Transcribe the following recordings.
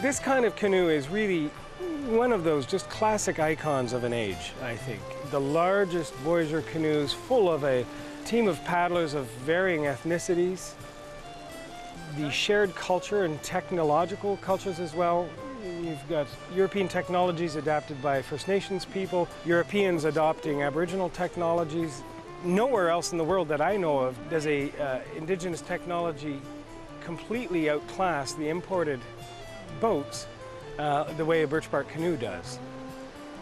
This kind of canoe is really one of those just classic icons of an age, I think. The largest voyageur canoes, full of a team of paddlers of varying ethnicities. The shared culture and technological cultures as well. You've got European technologies adapted by First Nations people, Europeans adopting Aboriginal technologies. Nowhere else in the world that I know of does indigenous technology completely outclass the imported boats the way a birch bark canoe does.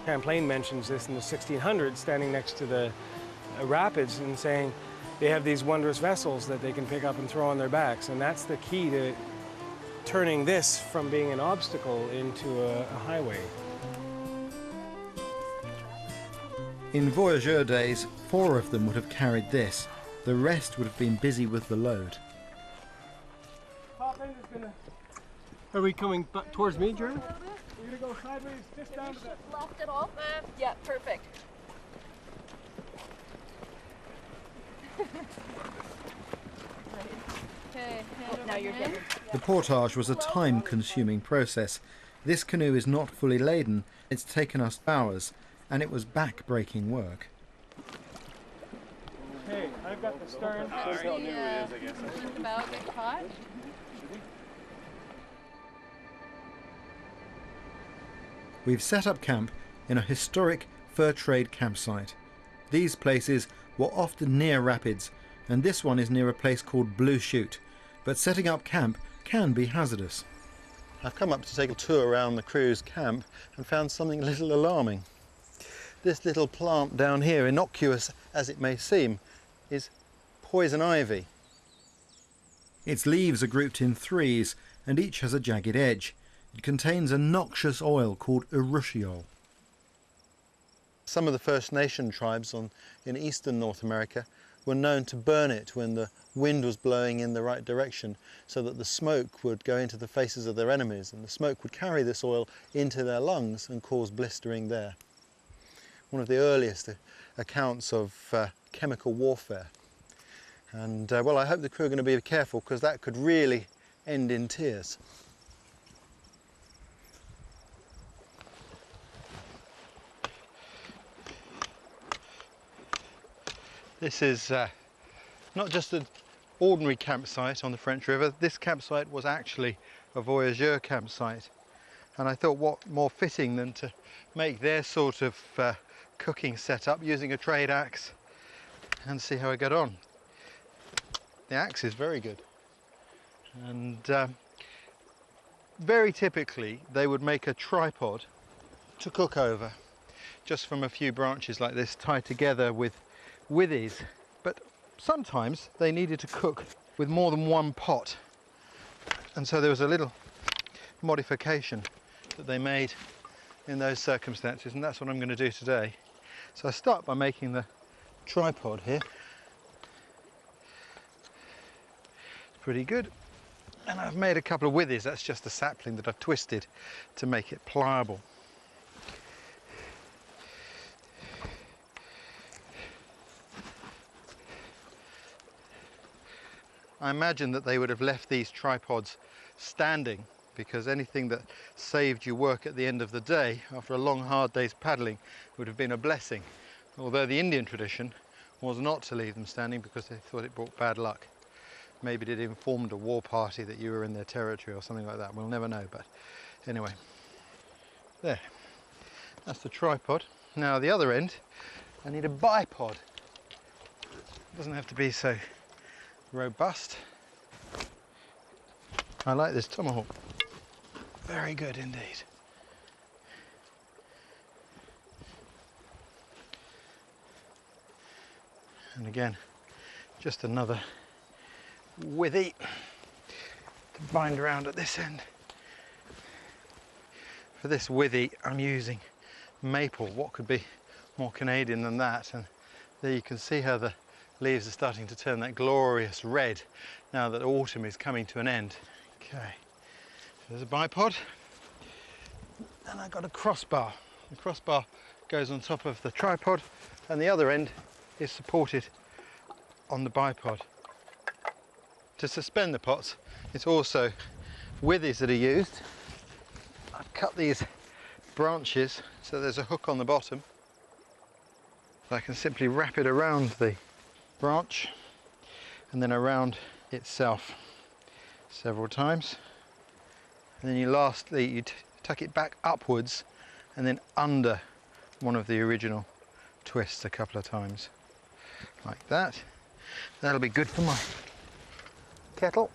Champlain mentions this in the 1600s, standing next to the rapids and saying they have these wondrous vessels that they can pick up and throw on their backs, and that's the key to turning this from being an obstacle into a highway. In voyageur days, 4 of them would have carried this. The rest would have been busy with the load. Are we coming towards me, Jeremy? We're going to go sideways, just down to that. Left it off? Yeah, perfect. Okay, now you're good. The portage was a time-consuming process. This canoe is not fully laden. It's taken us hours, and it was back-breaking work. Okay, I've got the stern. The bow get caught? We've set up camp in a historic fur trade campsite. These places were often near rapids, and this one is near a place called Blue Chute, but setting up camp can be hazardous. I've come up to take a tour around the crew's camp and found something a little alarming. This little plant down here, innocuous as it may seem, is poison ivy. Its leaves are grouped in 3s and each has a jagged edge. It contains a noxious oil called urushiol. Some of the First Nation tribes in eastern North America were known to burn it when the wind was blowing in the right direction, so that the smoke would go into the faces of their enemies, and the smoke would carry this oil into their lungs and cause blistering there. One of the earliest accounts of chemical warfare. And well, I hope the crew are going to be careful, because that could really end in tears. This is not just an ordinary campsite on the French River. This campsite was actually a voyageur campsite. And I thought what more fitting than to make their sort of cooking setup using a trade axe and see how I get on. The axe is very good. And very typically they would make a tripod to cook over, just from a few branches like this tied together with withies, but sometimes they needed to cook with more than one pot, and so there was a little modification that they made in those circumstances, and that's what I'm going to do today. So I start by making the tripod here. It's pretty good, and I've made a couple of withies. That's just a sapling that I've twisted to make it pliable. I imagine that they would have left these tripods standing, because anything that saved you work at the end of the day after a long hard day's paddling would have been a blessing, although the Indian tradition was not to leave them standing because they thought it brought bad luck. Maybe it informed a war party that you were in their territory or something like that. We'll never know, but anyway. There, that's the tripod. Now the other end, I need a bipod. It doesn't have to be so robust. I like this tomahawk. Very good indeed. And again, just another withy to bind around at this end. For this withy, I'm using maple. What could be more Canadian than that? And there you can see how the leaves are starting to turn that glorious red now that autumn is coming to an end. Okay, so there's a bipod, and I've got a crossbar. The crossbar goes on top of the tripod, and the other end is supported on the bipod. To suspend the pots, it's also withies that are used. cut these branches so there's a hook on the bottom. I can simply wrap it around the branch and then around itself several times. And then you tuck it back upwards and then under one of the original twists a couple of times, like that. That'll be good for my kettle.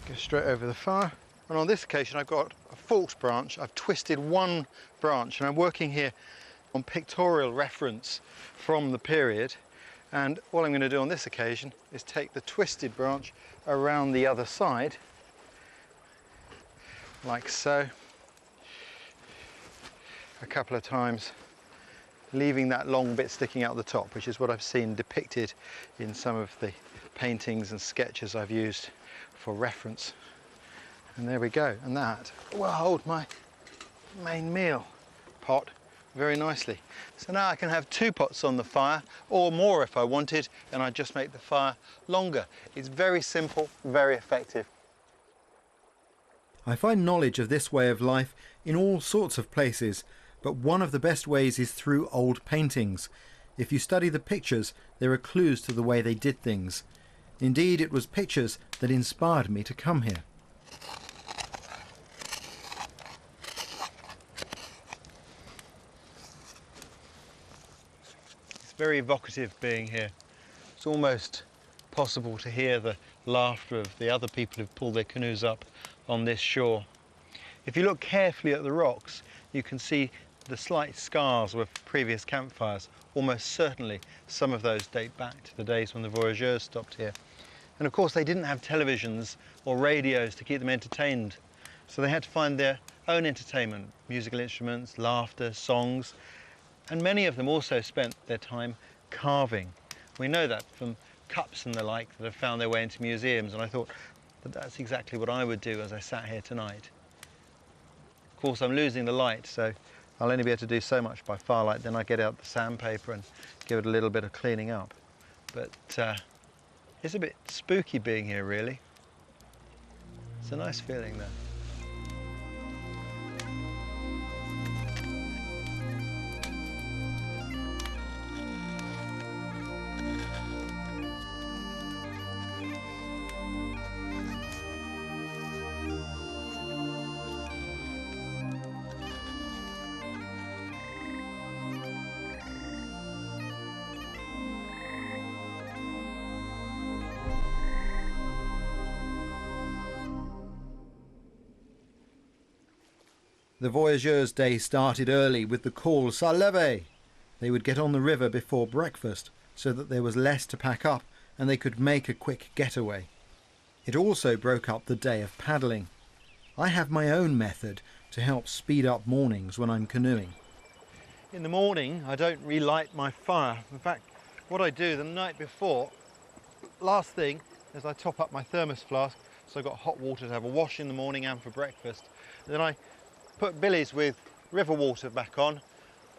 Go straight over the fire. And on this occasion I've got a forked branch. I've twisted one branch and I'm working here on pictorial reference from the period. And what I'm going to do on this occasion is take the twisted branch around the other side, like so, a couple of times, leaving that long bit sticking out the top, which is what I've seen depicted in some of the paintings and sketches I've used for reference. And there we go, and that will hold my main meal pot very nicely. So now I can have 2 pots on the fire, or more if I wanted, and I just make the fire longer. It's very simple, very effective. I find knowledge of this way of life in all sorts of places, but one of the best ways is through old paintings. If you study the pictures, there are clues to the way they did things. Indeed, it was pictures that inspired me to come here. It's very evocative being here. It's almost possible to hear the laughter of the other people who've pulled their canoes up on this shore. If you look carefully at the rocks, you can see the slight scars of previous campfires. Almost certainly some of those date back to the days when the voyageurs stopped here. And of course they didn't have televisions or radios to keep them entertained, so they had to find their own entertainment, musical instruments, laughter, songs, and many of them also spent their time carving. We know that from cups and the like that have found their way into museums, and I thought that that's exactly what I would do as I sat here tonight. Of course I'm losing the light, so I'll only be able to do so much by firelight. Then I get out the sandpaper and give it a little bit of cleaning up. But it's a bit spooky being here, really. It's a nice feeling there. The voyageurs' day started early with the call "Ça lève!" They would get on the river before breakfast so that there was less to pack up and they could make a quick getaway. It also broke up the day of paddling. I have my own method to help speed up mornings when I'm canoeing. In the morning I don't relight my fire. In fact, what I do the night before, last thing, is I top up my thermos flask so I've got hot water to have a wash in the morning and for breakfast. Then I put billies with river water back on,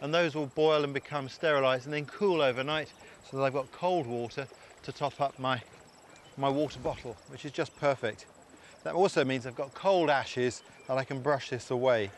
and those will boil and become sterilised and then cool overnight, so that I've got cold water to top up my water bottle, which is just perfect. That also means I've got cold ashes and I can brush this away